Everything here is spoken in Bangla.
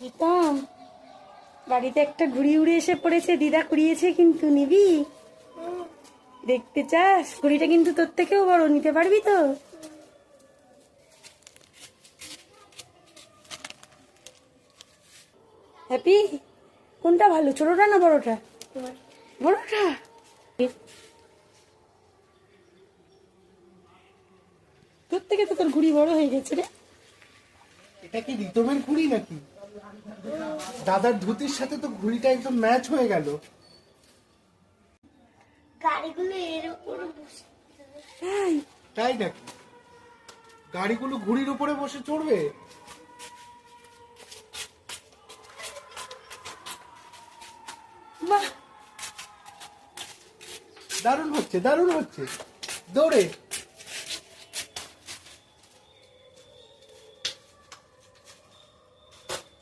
প্রীতম, বাড়িতে একটা ঘুড়ি উড়ে এসে পড়েছে, দিদা কুড়িয়েছে কিন্তু, নিবি? দেখতে চাস? ঘুড়িটা কিন্তু তোর থেকেও বড়, নিতে পারবি তো? হ্যাপি, কোনটা ভালো, ছোটটা না বড়টা? বড়টা। তোর থেকে তো তোর ঘুড়ি বড় হয়ে গেছে রে। এটা কি রিতমের ঘুড়ি নাকি? দাদার ধুতির সাথে তো ঘুড়িটা একদম ম্যাচ হয়ে গেল। গাড়িগুলো এর উপর বসে তাই? তাই নাকি? গাড়িগুলো ঘুড়ির উপরে বসে চড়বে? বাহ, দারুণ হচ্ছে, দারুণ হচ্ছে। দৌড়ে